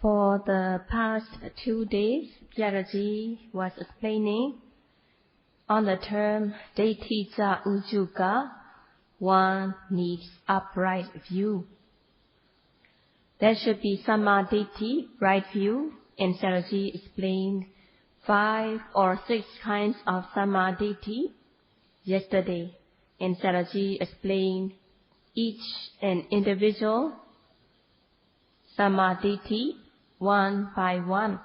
For the past 2 days, Sayadaw was explaining on the term Paṇḍitā Sayadaw, one needs upright view. There should be Samadhi, right view, and Sayadaw explained 5 or 6 kinds of Samadhi yesterday, and Sayadaw explained each and individual Samadhi one by one.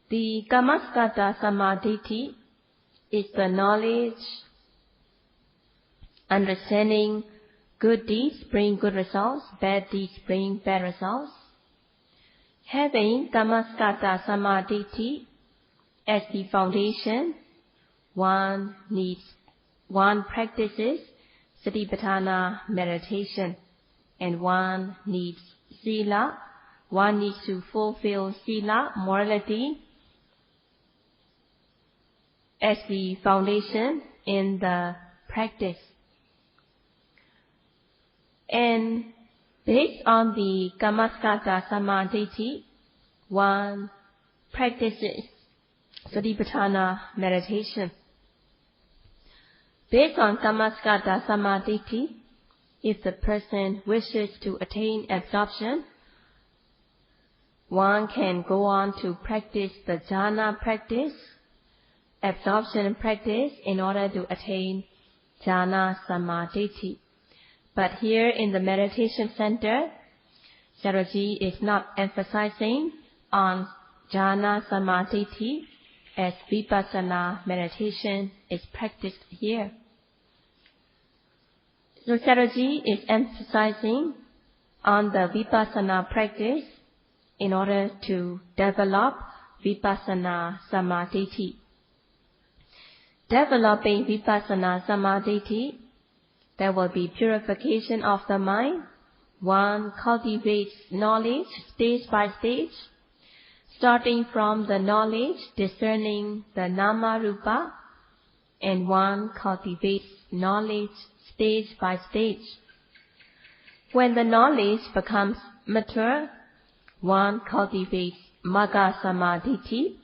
The Kammaskata Samadhi is the knowledge, understanding good deeds bring good results, bad deeds bring bad results. Having Kammaskata Samadhi as the foundation, one practices Satipatthana meditation, and one needs Sila. One needs to fulfill Sila, morality, as the foundation in the practice. And based on the Kammaskata Samadhi, one practices Satipatthana meditation. Based on Kammaskata Samadhi, if the person wishes to attain absorption, one can go on to practice the jhana practice, absorption practice, in order to attain jhana samadhi. But here in the meditation center, Sayadaw is not emphasizing on jhana samadhi as Vipassana meditation is practiced here. So Sayadaw is emphasizing on the Vipassana practice in order to develop Vipassana Samadhi. Developing Vipassana Samadhi, there will be purification of the mind. One cultivates knowledge stage by stage, starting from the knowledge discerning the Nama Rupa, and one cultivates knowledge stage by stage. When the knowledge becomes mature, one cultivates Magga Samadhi,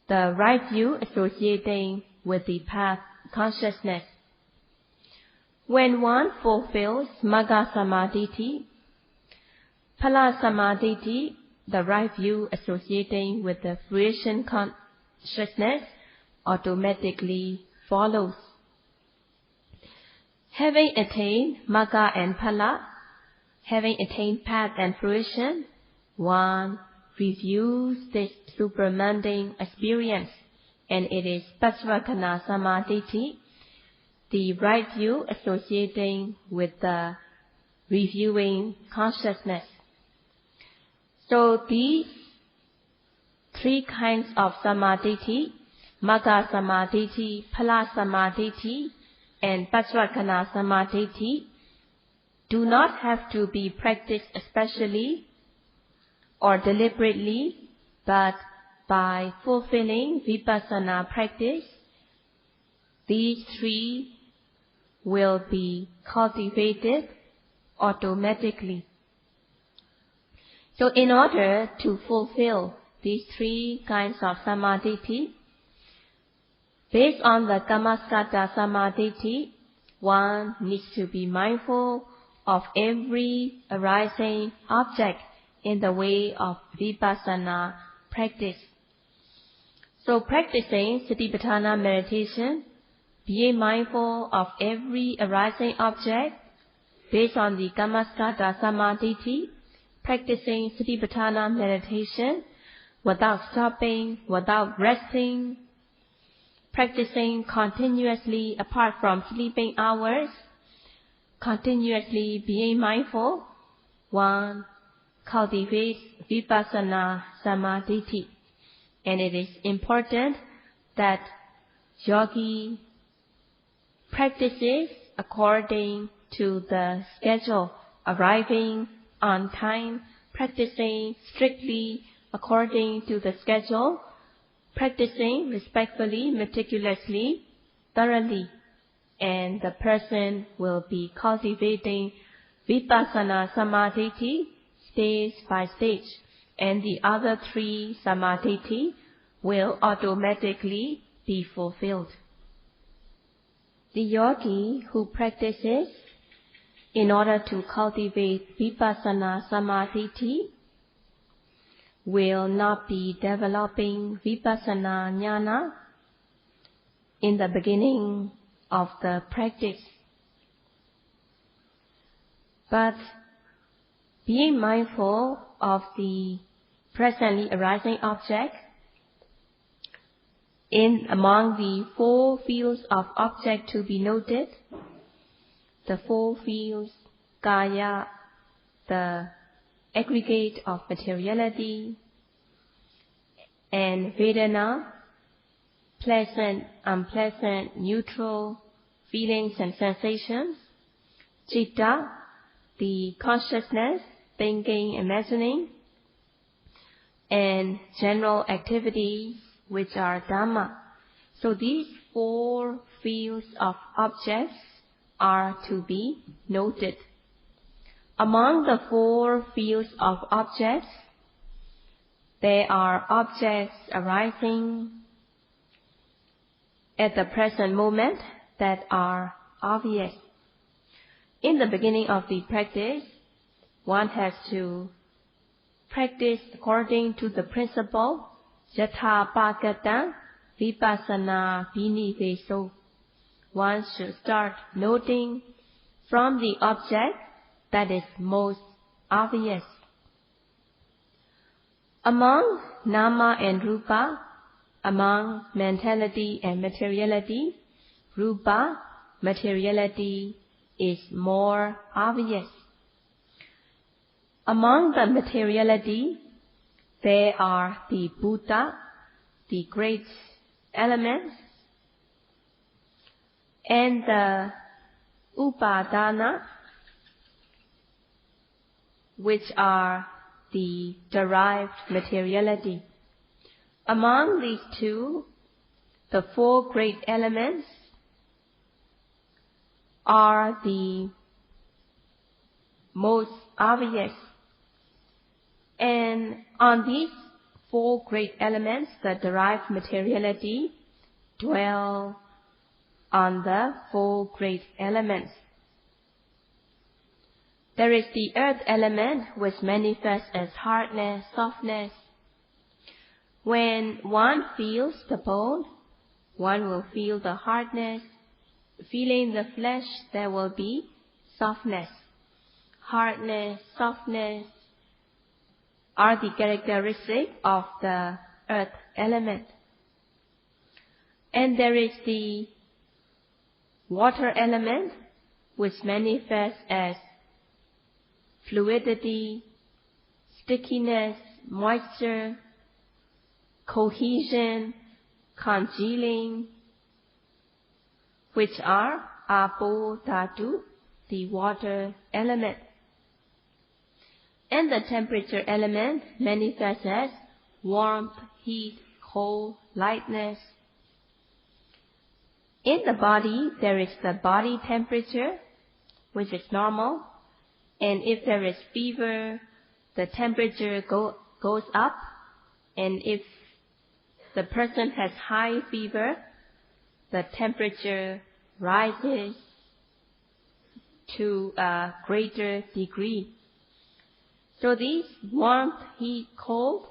the right view associating with the path consciousness. When one fulfills Magga Samadhi, Phala Samadhi, the right view associating with the fruition consciousness, automatically follows. Having attained Magga and Phala, having attained path and fruition, one reviews this supramundane experience, and it is Paccavakkana Samadhi, the right view associating with the reviewing consciousness. So these 3 kinds of Samadhi, Magga Samadhi, Phala Samadhi, and Paccavakkana Samadhi, do not have to be practiced especially or deliberately, but by fulfilling Vipassana practice, these 3 will be cultivated automatically. So in order to fulfill these 3 kinds of Samadhi, based on the Kammaskata Samadhi, one needs to be mindful of every arising object in the way of Vipassana practice. So practicing Satipatthana meditation, being mindful of every arising object based on the Kammaskata Samadhi, practicing Satipatthana meditation without stopping, without resting, practicing continuously apart from sleeping hours, continuously being mindful, one cultivates Vipassana Samadhi. And it is important that yogi practices according to the schedule, arriving on time, practicing strictly according to the schedule, practicing respectfully, meticulously, thoroughly, and the person will be cultivating Vipassana Samadhi stage by stage, and the other 3 samadhi will automatically be fulfilled. The yogi who practices in order to cultivate Vipassana Samadhi will not be developing Vipassana Jnana in the beginning of the practice. But being mindful of the presently arising object, among the 4 fields of object to be noted, the 4 fields, Kaya, the aggregate of materiality, and Vedana, pleasant, unpleasant, neutral feelings and sensations, Citta, the consciousness, thinking, imagining, and general activities, which are Dhamma. So these 4 fields of objects are to be noted. Among the 4 fields of objects, there are objects arising at the present moment that are obvious. In the beginning of the practice, one has to practice according to the principle Yatha Pakata Vipassana Viniveso. One should start noting from the object that is most obvious. Among Nama and Rupa, among mentality and materiality, Rupa, materiality, is more obvious. Among the materiality, there are the Buddha, the great elements, and the Upadana, which are the derived materiality. Among these 2, the 4 great elements are the most obvious. And on these 4 great elements, the derived materiality dwell on the 4 great elements. There is the earth element which manifests as hardness, softness. When one feels the bone, one will feel the hardness. Feeling the flesh, there will be softness. Hardness, softness are the characteristics of the earth element. And there is the water element which manifests as fluidity, stickiness, moisture, cohesion, congealing, which are Apo Dhatu, the water element. And the temperature element manifests as warmth, heat, cold, lightness. In the body, there is the body temperature, which is normal. And if there is fever, the temperature goes up. And if the person has high fever, the temperature rises to a greater degree. So these warmth, heat, cold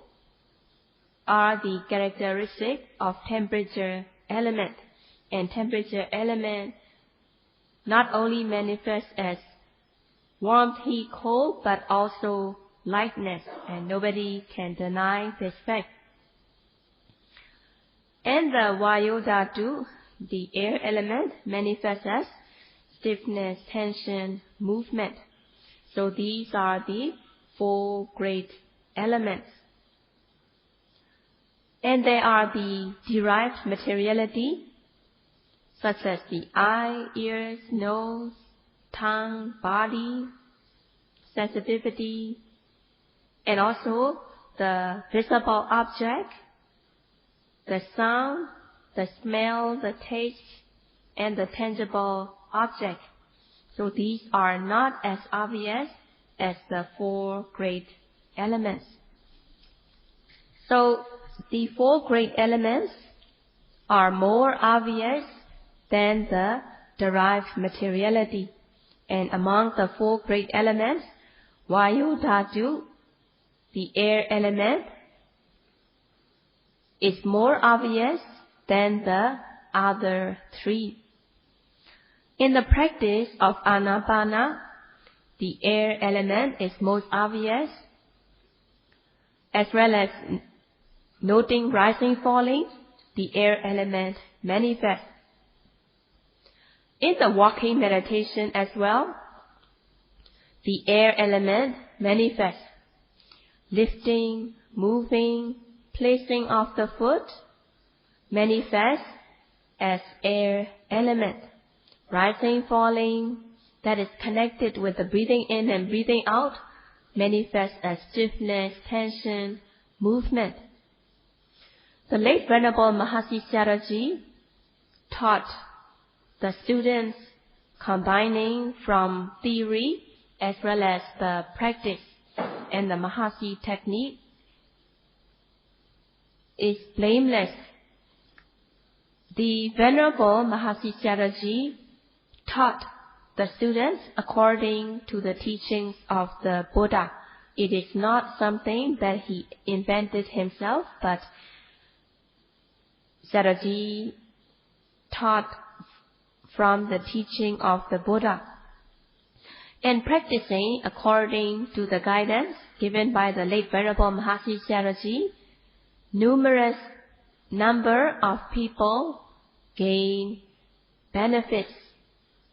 are the characteristics of temperature element. And temperature element not only manifests as warmth, heat, cold, but also lightness, and nobody can deny this fact. And the Vayu Dhatu, the air element, manifests as stiffness, tension, movement. So these are the 4 great elements. And there are the derived materiality, such as the eye, ears, nose, tongue, body, sensitivity, and also the visible object, the sound, the smell, the taste, and the tangible object. So these are not as obvious as the 4 great elements. So the 4 great elements are more obvious than the derived materiality. And among the 4 great elements, Vayu Dhatu, the air element, is more obvious than the other 3. In the practice of Anapana, the air element is most obvious, as well as noting rising, falling, the air element manifests. In the walking meditation as well, the air element manifests. Lifting, moving, placing of the foot manifests as air element. Rising, falling, that is connected with the breathing in and breathing out, manifests as stiffness, tension, movement. The late Venerable Mahasi Sayadaw taught the students combining from theory as well as the practice, and the Mahasi technique is blameless. The Venerable Mahasi Sayadaw taught the students according to the teachings of the Buddha. It is not something that he invented himself, but Sayadaw taught from the teaching of the Buddha. And practicing according to the guidance given by the late Venerable Mahasi Sayadaw, numerous number of people gain benefits,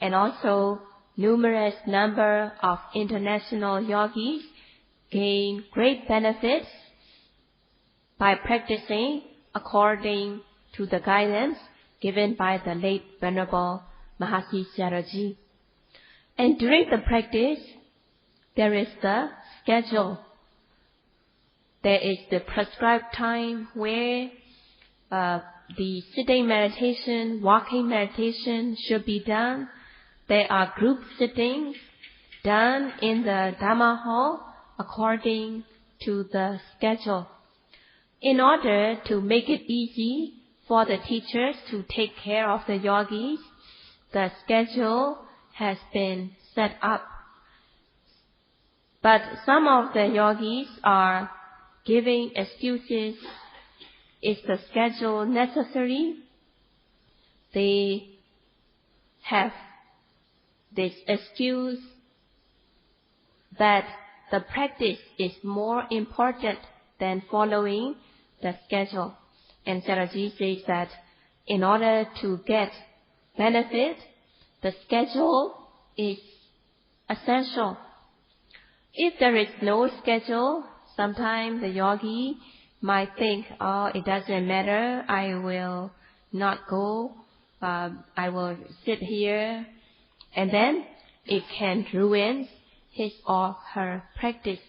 and also numerous number of international yogis gain great benefits by practicing according to the guidance given by the late Venerable Mahasi Sayadaw. And during the practice, there is the schedule. There is the prescribed time where the sitting meditation, walking meditation should be done. There are group sittings done in the Dhamma hall according to the schedule. In order to make it easy for the teachers to take care of the yogis, the schedule has been set up. But some of the yogis are giving excuses. Is the schedule necessary? They have this excuse that the practice is more important than following the schedule. And Sayadaw says that in order to get benefit, the schedule is essential. If there is no schedule, sometimes the yogi might think, oh, it doesn't matter, I will not go, I will sit here, and then it can ruin his or her practice.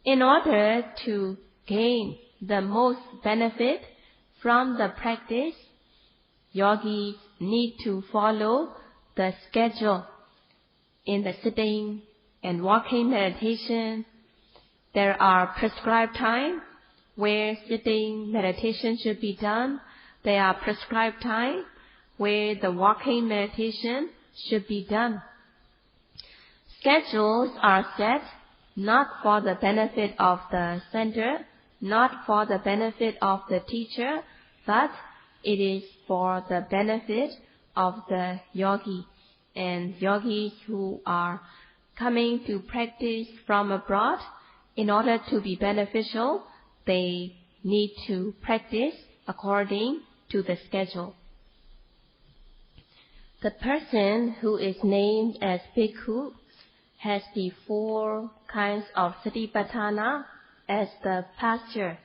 In order to gain the most benefit from the practice, yogis need to follow the schedule. In the sitting and walking meditation, there are prescribed time where sitting meditation should be done. There are prescribed time where the walking meditation should be done. Schedules are set not for the benefit of the center, not for the benefit of the teacher, but it is for the benefit of the yogi. And yogis who are coming to practice from abroad, in order to be beneficial, they need to practice according to the schedule. The person who is named as bhikkhu has the 4 kinds of satipatthana as the pasture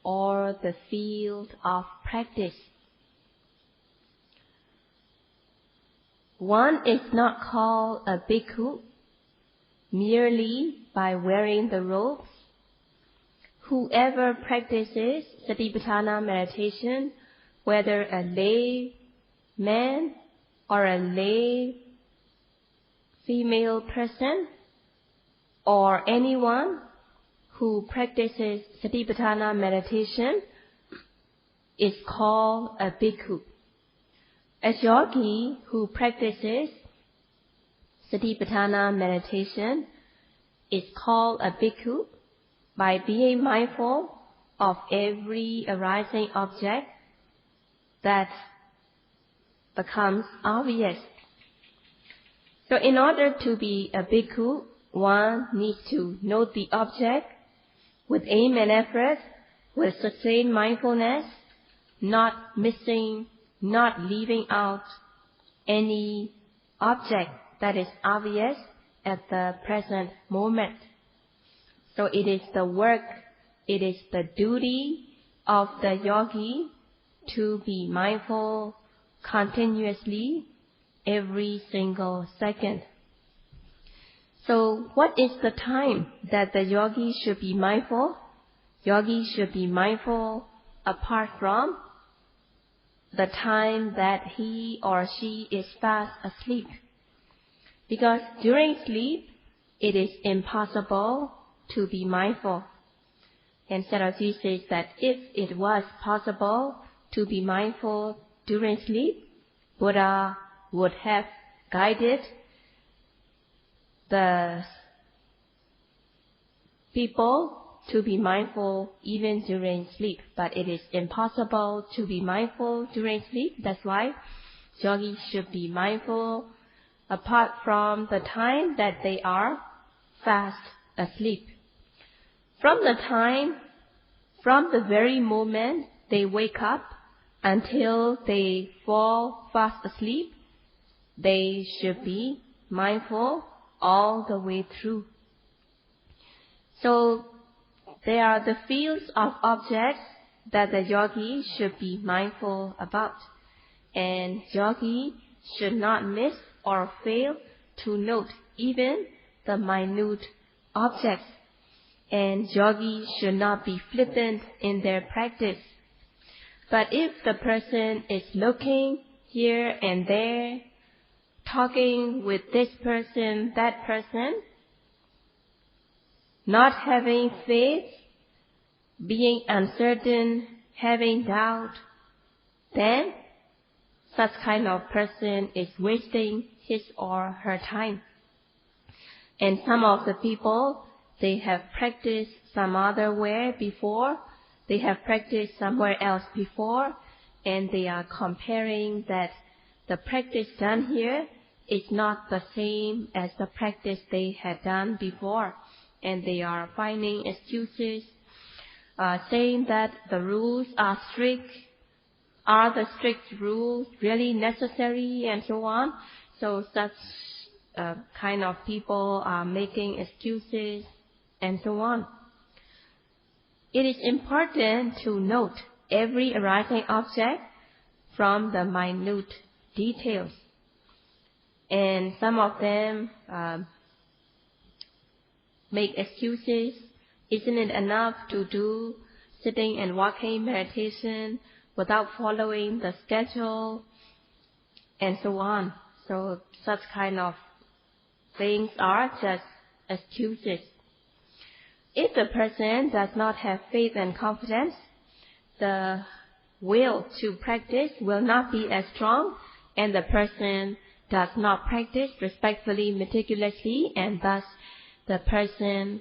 or the field of practice. One is not called a bhikkhu merely by wearing the robes. Whoever practices satipatthana meditation, whether a lay man or a lay female person, or anyone who practices Satipatthana meditation is called a bhikkhu. A yogi who practices Satipatthana meditation is called a bhikkhu by being mindful of every arising object that becomes obvious. So in order to be a bhikkhu, one needs to note the object with aim and effort, with sustained mindfulness, not missing, not leaving out any object that is obvious at the present moment. So it is the work, it is the duty of the yogi to be mindful continuously every single second. So what is the time that the yogi should be mindful? Yogi should be mindful apart from the time that he or she is fast asleep. Because during sleep, it is impossible to be mindful. And Sayadaw says that if it was possible to be mindful during sleep, Buddha would have guided the people to be mindful even during sleep. But it is impossible to be mindful during sleep. That's why yogis should be mindful apart from the time that they are fast asleep. From the very moment they wake up until they fall fast asleep, they should be mindful all the way through. So there are the fields of objects that the yogi should be mindful about. And yogi should not miss or fail to note even the minute objects. And yogis should not be flippant in their practice. But if the person is looking here and there, talking with this person, that person, not having faith, being uncertain, having doubt, then such kind of person is wasting his or her time. And some of the people, they have practiced some other way before, they have practiced somewhere else before, and they are comparing that the practice done here is not the same as the practice they had done before. And they are finding excuses, saying that the rules are strict. Are the strict rules really necessary, and so on? So such kind of people are making excuses and so on. It is important to note every arising object from the minute details. And some of them make excuses. Isn't it enough to do sitting and walking meditation without following the schedule, and so on? So such kind of things are just excuses. If the person does not have faith and confidence, the will to practice will not be as strong, and the person does not practice respectfully, meticulously, and thus the person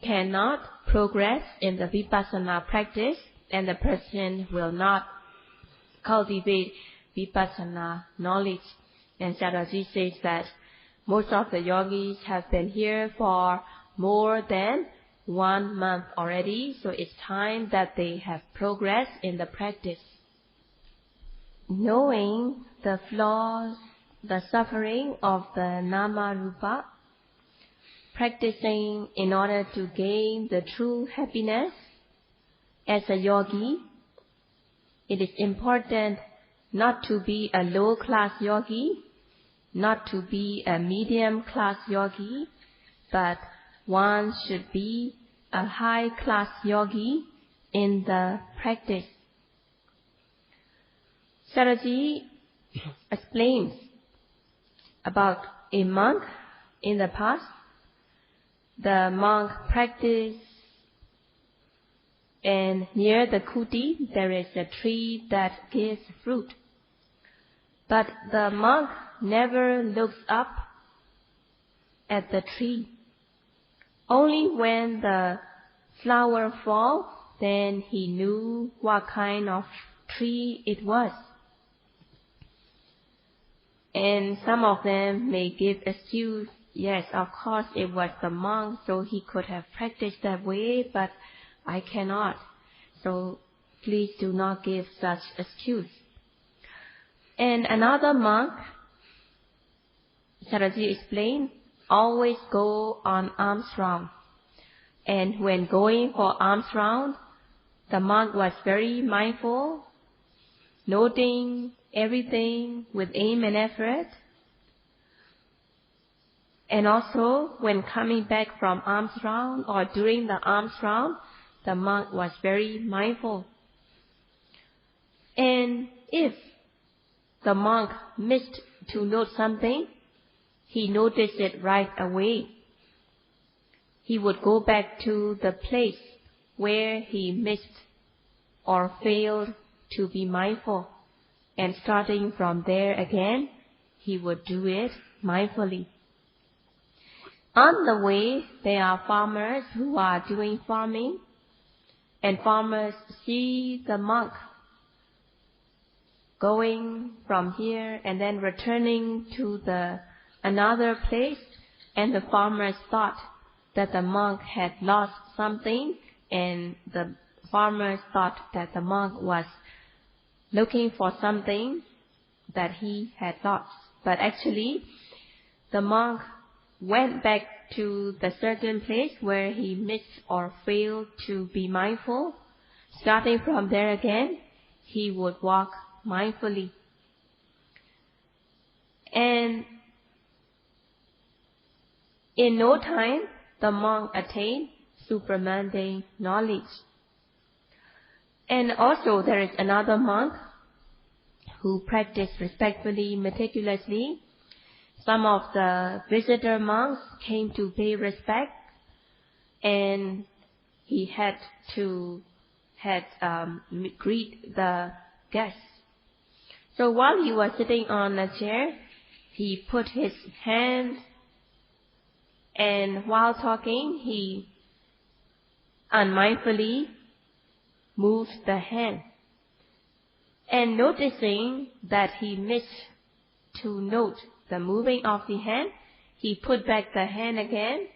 cannot progress in the Vipassana practice, and the person will not cultivate Vipassana knowledge. And Sayadaw says that most of the yogis have been here for more than 1 month already, so it's time that they have progressed in the practice. Knowing the flaws, the suffering of the nama rupa, practicing in order to gain the true happiness as a yogi, it is important not to be a low-class yogi, not to be a medium-class yogi, but one should be a high-class yogi in the practice. Sayadaw explains about a monk in the past. the monk practiced, and near the kuti there is a tree that gives fruit. But the monk never looks up at the tree. Only when the flower falls, then he knew what kind of tree it was. And some of them may give excuse, yes, of course it was the monk, so he could have practiced that way, but I cannot. So please do not give such excuse. And another monk, Sayadaw explained, always go on alms round. And when going for alms round, the monk was very mindful, noting everything with aim and effort. And also, when coming back from alms round or during the alms round, the monk was very mindful. And if the monk missed to note something, he noticed it right away. He would go back to the place where he missed or failed to be mindful, and starting from there again, he would do it mindfully. On the way, there are farmers who are doing farming, and farmers see the monk going from here and then returning to another place, and the farmers thought that the monk had lost something, and the farmers thought that the monk was looking for something that he had lost. But actually, the monk went back to the certain place where he missed or failed to be mindful. Starting from there again, he would walk mindfully. And in no time, the monk attained supramundane knowledge. And also there is another monk who practiced respectfully, meticulously. Some of the visitor monks came to pay respect, and he had to greet the guests. So while he was sitting on a chair, he put his hand, and while talking, he unmindfully moved the hand. And noticing that he missed to note the moving of the hand, he put back the hand again.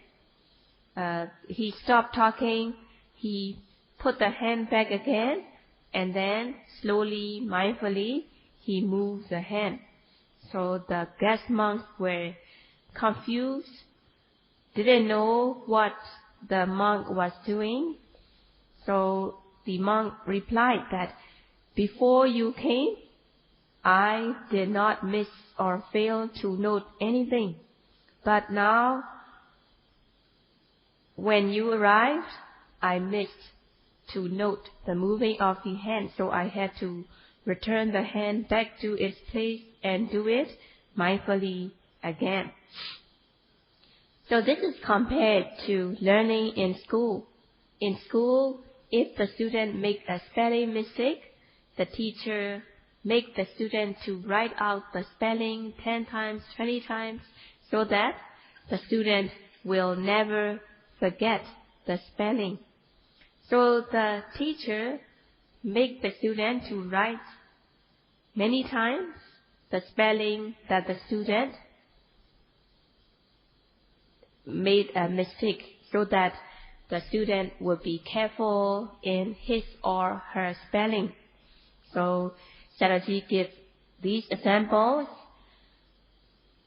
He stopped talking, he put the hand back again, and then slowly, mindfully, he moved the hand. So the guest monks were confused, didn't know what the monk was doing. So the monk replied that, before you came, I did not miss or fail to note anything. But now, when you arrived, I missed to note the moving of the hand, so I had to return the hand back to its place and do it mindfully again. So this is compared to learning in school. In school, if the student makes a spelling mistake, the teacher makes the student to write out the spelling 10 times, 20 times, so that the student will never forget the spelling. So the teacher makes the student to write many times the spelling that the student made a mistake, so that the student will be careful in his or her spelling. So Sayadaw gives these examples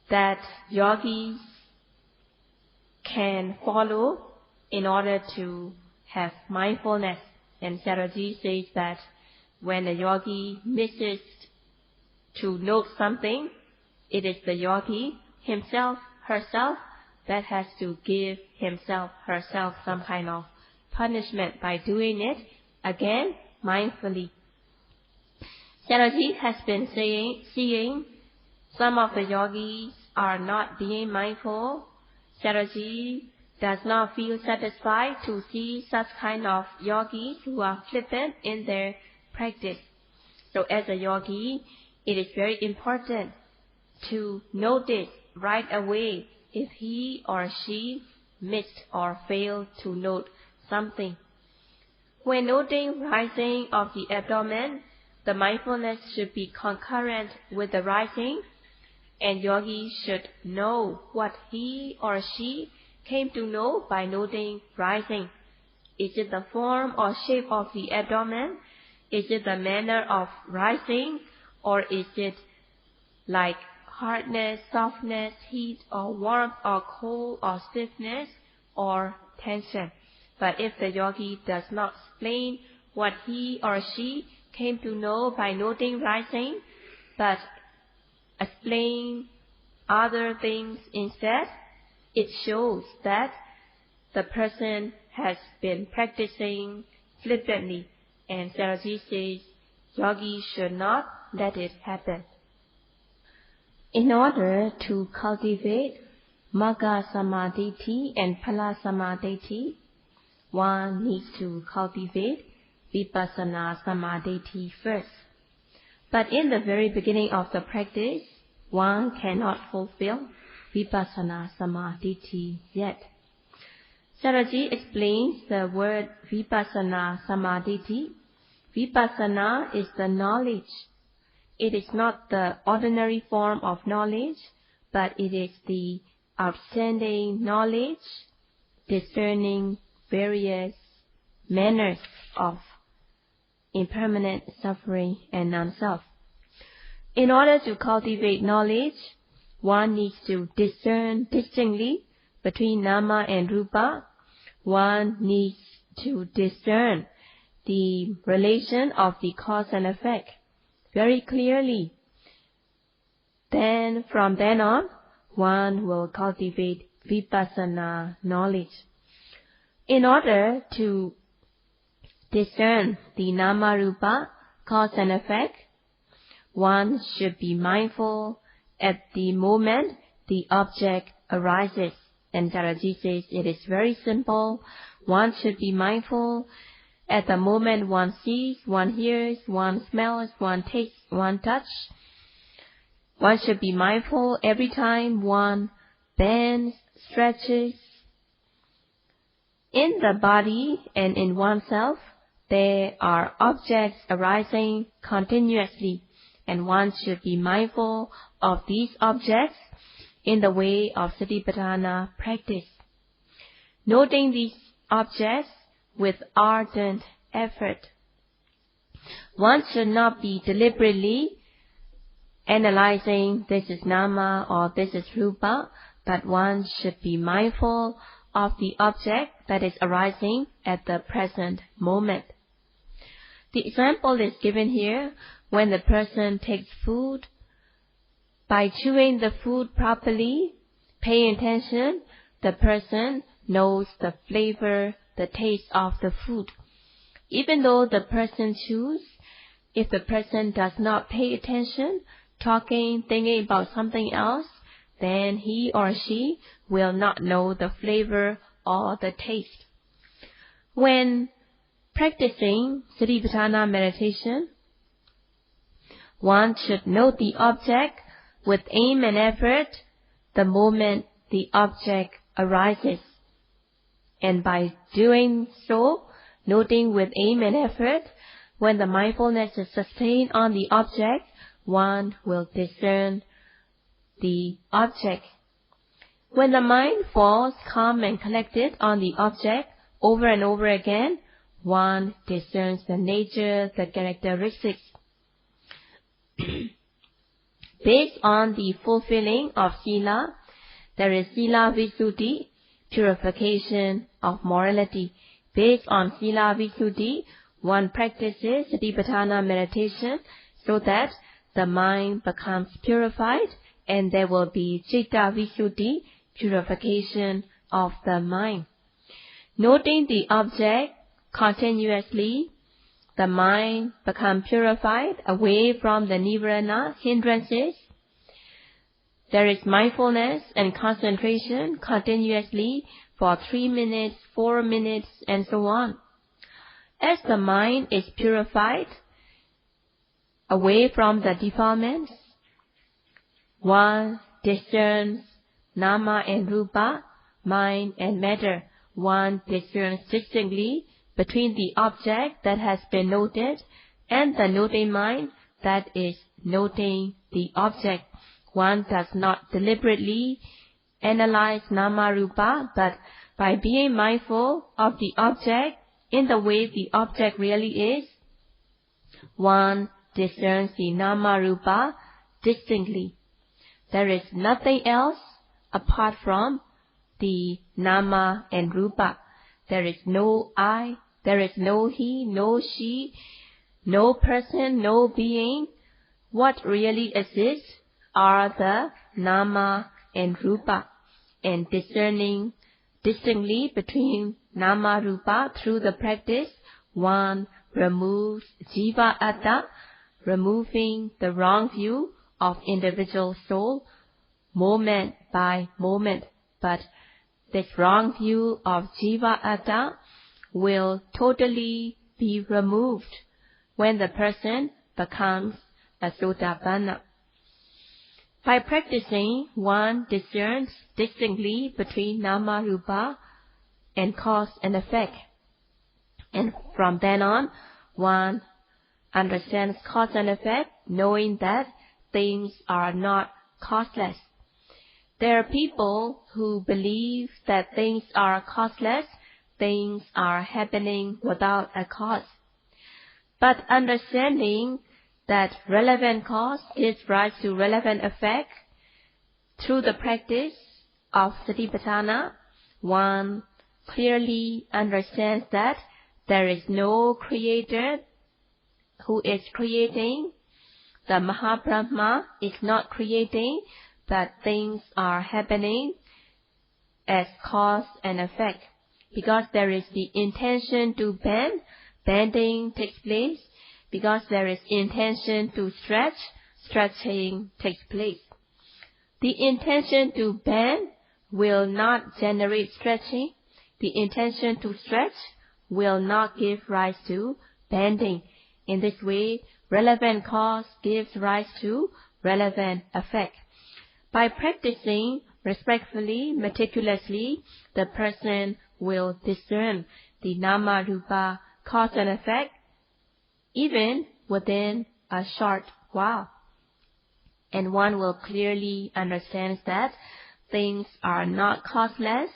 that yogis can follow in order to have mindfulness. And Sayadaw says that when a yogi misses to note something, it is the yogi himself, herself, that has to give himself, herself some kind of punishment by doing it again mindfully. Sayadaw has been seeing some of the yogis are not being mindful. Sayadaw does not feel satisfied to see such kind of yogis who are flippant in their practice. So as a yogi, it is very important to notice right away if he or she missed or failed to note something. When noting rising of the abdomen, the mindfulness should be concurrent with the rising, and yogi should know what he or she came to know by noting rising. Is it the form or shape of the abdomen? Is it the manner of rising? Or is it like hardness, softness, heat or warmth or cold or stiffness or tension? But if the yogi does not explain what he or she came to know by noting rising, but explain other things instead, it shows that the person has been practicing flippantly, and Sayadaw says yogi should not let it happen. In order to cultivate Magga Samadhi and Phala Samadhi, one needs to cultivate Vipassana Samadhi first. But in the very beginning of the practice, one cannot fulfill Vipassana Samadhi yet. Sayadaw explains the word Vipassana Samadhi. Vipassana is the knowledge. It is not the ordinary form of knowledge, but it is the outstanding knowledge discerning various manners of impermanent suffering and non-self. In order to cultivate knowledge, one needs to discern distinctly between nama and rupa. One needs to discern the relation of the cause and effect very clearly. Then, from then on, one will cultivate Vipassana knowledge. In order to discern the nama rupa, cause and effect, one should be mindful at the moment the object arises. And Sayadaw says it is very simple. One should be mindful at the moment one sees, one hears, one smells, one tastes, one touches. One should be mindful every time one bends, stretches. In the body and in oneself, there are objects arising continuously, and one should be mindful of these objects in the way of Satipatthana practice. Noting these objects with ardent effort. One should not be deliberately analyzing this is nama or this is rupa, but one should be mindful of the object that is arising at the present moment. The example is given here when the person takes food. By chewing the food properly, paying attention, the person knows the flavor, the taste of the food. Even though the person chews, if the person does not pay attention, talking, thinking about something else, then he or she will not know the flavor or the taste. When practicing Satipatthana meditation, one should note the object with aim and effort the moment the object arises. And by doing so, noting with aim and effort, when the mindfulness is sustained on the object, one will discern the object. When the mind falls calm and collected on the object over and over again, one discerns the nature, the characteristics. Based on the fulfilling of Sila, there is Sila Visuddhi, purification of morality. Based on Sila Visuddhi, one practices Satipatthana meditation so that the mind becomes purified, and there will be Citta Visuddhi, purification of the mind. Noting the object continuously, the mind becomes purified away from the nirvana hindrances. There is mindfulness and concentration continuously for 3 minutes, 4 minutes, and so on. As the mind is purified, away from the defilements, one discerns nama and rupa, mind and matter. One discerns distinctly between the object that has been noted and the noting mind that is noting the object. One does not deliberately analyze nama rupa, but by being mindful of the object in the way the object really is, one discerns the nama rupa distinctly. There is nothing else apart from the nama and rupa. There is no I, there is no he, no she, no person, no being. What really exists are the nama and rupa, and discerning distinctly between nama rupa through the practice, one removes jiva atta, removing the wrong view of individual soul moment by moment. But this wrong view of jiva atta will totally be removed when the person becomes a sotapanna. By practicing, one discerns distinctly between nama rupa and cause and effect. And from then on, one understands cause and effect, knowing that things are not causeless. There are people who believe that things are causeless, things are happening without a cause. But understanding that relevant cause gives rise to relevant effect, through the practice of Satipatthana, one clearly understands that there is no creator who is creating. The Mahabrahma is not creating, but things are happening as cause and effect. Because there is the intention to bend, bending takes place. Because there is intention to stretch, stretching takes place. The intention to bend will not generate stretching. The intention to stretch will not give rise to bending. In this way, relevant cause gives rise to relevant effect. By practicing respectfully, meticulously, the person will discern the nama rupa cause and effect even within a short while. And one will clearly understand that things are not causeless.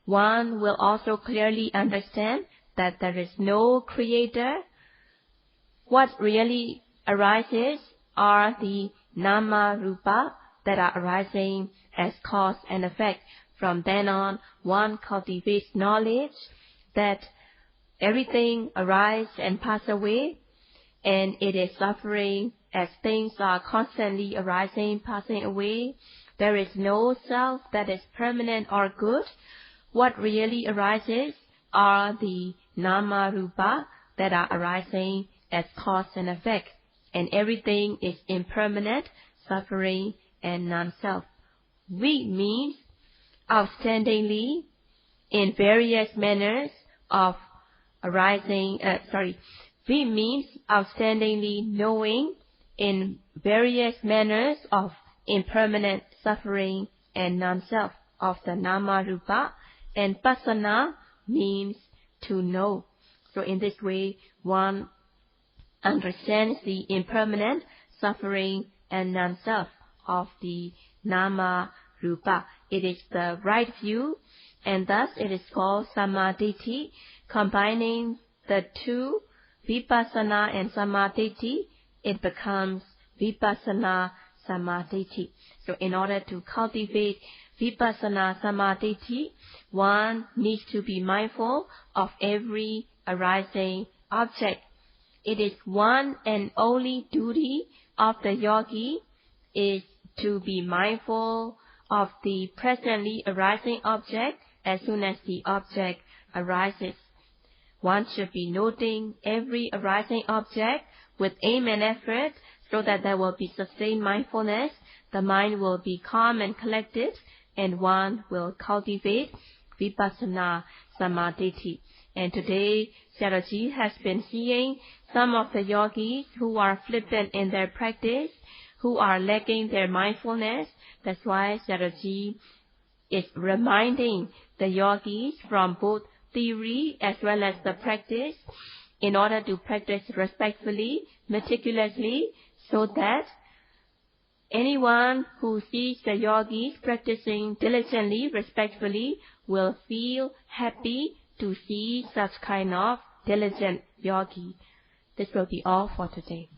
One will also clearly understand that there is no creator. What really arises are the nama rupa that are arising as cause and effect. From then on, one cultivates knowledge that everything arises and passes away, and it is suffering as things are constantly arising, passing away. There is no self that is permanent or good. What really arises are the nama rupa that are arising as cause and effect, and everything is impermanent, suffering, and non-self. We means outstandingly in various manners of arising, we means outstandingly knowing in various manners of impermanent suffering and non-self of the nama rupa, and pasana means to know. So in this way, one understands the impermanent suffering and non-self of the nama rupa. It is the right view, and thus it is called samadhi. Combining the two, vipassana and samadhi, it becomes vipassana samadhi. So in order to cultivate vipassana samadhi, one needs to be mindful of every arising object. It is one and only duty of the yogi is to be mindful of the presently arising object as soon as the object arises. One should be noting every arising object with aim and effort so that there will be sustained mindfulness. The mind will be calm and collected, and one will cultivate Vipassana Samadhi. And today, Sayadaw has been seeing some of the yogis who are flippant in their practice, who are lacking their mindfulness. That's why Sayadaw is reminding the yogis from both theory as well as the practice in order to practice respectfully, meticulously, so that anyone who sees the yogis practicing diligently, respectfully, will feel happy to see such kind of diligent yogi. This will be all for today.